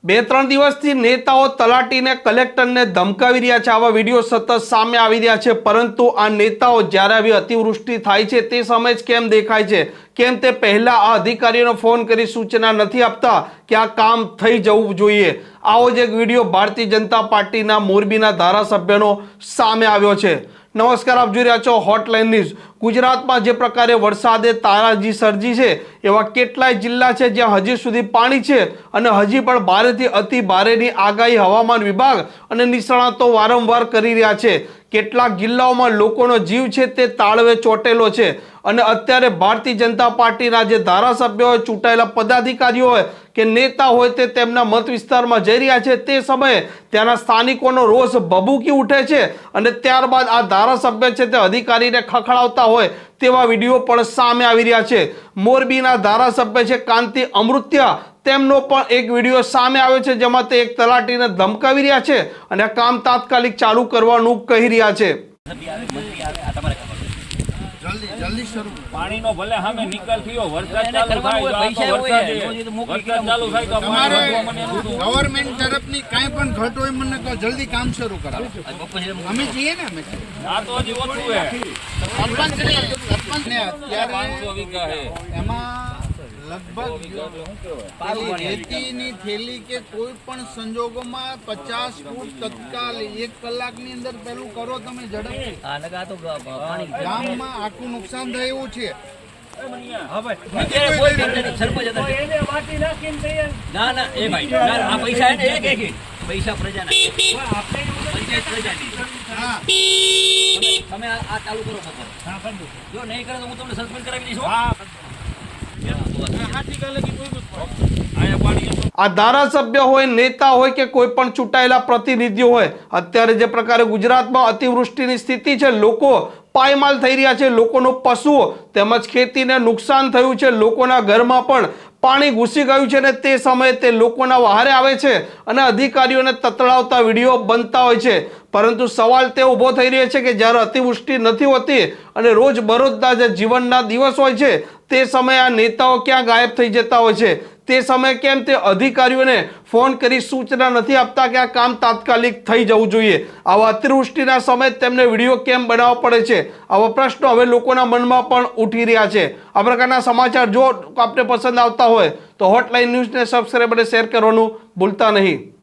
બે-ત્રણ દિવસથી નેતાઓ તલાટીને કલેક્ટરને ધમકાવી રહ્યા છે। આવા વિડીયો સતત સામે આવી રહ્યા છે, પરંતુ આ નેતાઓ જ્યારે આવી અતિવૃષ્ટિ થાય છે તે સમયે જ કેમ દેખાય છે? કેમ તે પહેલા આ અધિકારીઓને ફોન કરી સૂચના નથી આપતા કે આ કામ થઈ જવું જોઈએ? આવો જ એક વિડીયો ભારતીય જનતા પાર્ટીના મોરબીના ધારાસભ્યનો સામે આવ્યો છે। નમસ્કાર, આપ જોઈ રહ્યા છો હોટલાઇન ન્યૂઝ। ગુજરાતમાં જે પ્રકારે વરસાદે તારાજી સર્જી છે એવા કેટલાય જિલ્લા છે જ્યાં હજી સુધી પાણી છે અને હજી પણ ભારેથી અતિ ભારેની આગાહી હવામાન વિભાગ અને નિષ્ણાતો વારંવાર કરી રહ્યા છે। કેટલાક જિલ્લાઓમાં લોકોનો જીવ છે તે તાળવે ચોંટેલો છે અને અત્યારે ભારતીય જનતા પાર્ટીના જે ધારાસભ્યો હોય, ચૂંટાયેલા પદાધિકારીઓ હોય કે નેતા હોય તે તેમના મત વિસ્તારમાં જઈ રહ્યા છે। તે સમયે ત્યાંના સ્થાનિકોનો રોષ ભભૂકી ઉઠે છે અને ત્યારબાદ આ ધારાસભ્ય છે તે અધિકારીને ખખડાવતા હોય તેવા વિડીયો પણ સામે આવી રહ્યા છે। મોરબીના ધારાસભ્ય છે કાંતિ અમૃત્યા, તેમનો પણ એક વિડીયો સામે આવ્યો છે જેમાં તે એક તલાટીને ધમકાવી રહ્યા છે અને આ કામ તાત્કાલિક ચાલુ કરવાનું કહી રહ્યા છે। જલ્દી શરૂ પાણીનો ભલે સામે નિકાલ થયો, વરસાદ ચાલુ થાય તો તમારે ગવર્મેન્ટ તરફની કાંઈ પણ ઘટ હોય મને કહો, જલ્દી કામ શરૂ કરાવો। અમે જઈએ ને, અમે આ તો હજી ઓછું છે। સરપંચને અત્યારે 500 વીઘા છે એમાં લગભગ રેતીની થેલી કે કોઈ પણ સંજોગોમાં 50 ફૂટ તત્કાલ 1 કલાકની અંદર પેલું કરો તમે ઝડપથી। ગામમાં આખું નુકસાન થાય એવું છે। પૈસા પ્રજાના તમે આ ચાલુ કરો ખબર, જો નહીં કરે તો હું તમને સસ્પેન્ડ કરાવી દઈશ। આ ધારાસભ્ય હોય, નેતા હોય કે કોઈ પણ ચૂંટાયેલા પ્રતિનિધિઓ હોય, અત્યારે જે પ્રકારે ગુજરાતમાં અતિવૃષ્ટિની સ્થિતિ છે, લોકો પાયમાલ થઈ રહ્યા છે, લોકોનો પશુઓ તેમજ ખેતીને નુકસાન થયું છે, લોકોના ઘરમાં પણ પાણી ઘૂસી ગયું છે અને તે સમયે તે લોકોના વહારે આવે છે અને અધિકારીઓને તતડાવતા વિડીયો બનતા હોય છે। પરંતુ સવાલ તે ઊભો થઈ રહ્યો છે કે જ્યારે અતિવૃષ્ટિ નથી હોતી અને રોજ બરોજના જે જીવનના દિવસ હોય છે તે સમયે આ નેતાઓ ક્યાં ગાયબ થઈ જતા હોય છે? તે સમયે કેમ તે અધિકારીઓને ફોન કરી સૂચના નથી આપતા કે આ કામ તાત્કાલિક થઈ જવું જોઈએ? આવા અતિવૃષ્ટિના સમયે તેમને વિડીયો કેમ બનાવવો પડે છે? આવા પ્રશ્નો હવે લોકોના મનમાં પણ ઉઠી રહ્યા છે। આ પ્રકારના સમાચાર જો આપને પસંદ આવતા હોય તો હોટલાઇન ન્યૂઝને સબસ્ક્રાઇબ અને શેર કરવાનું ભૂલતા નહીં।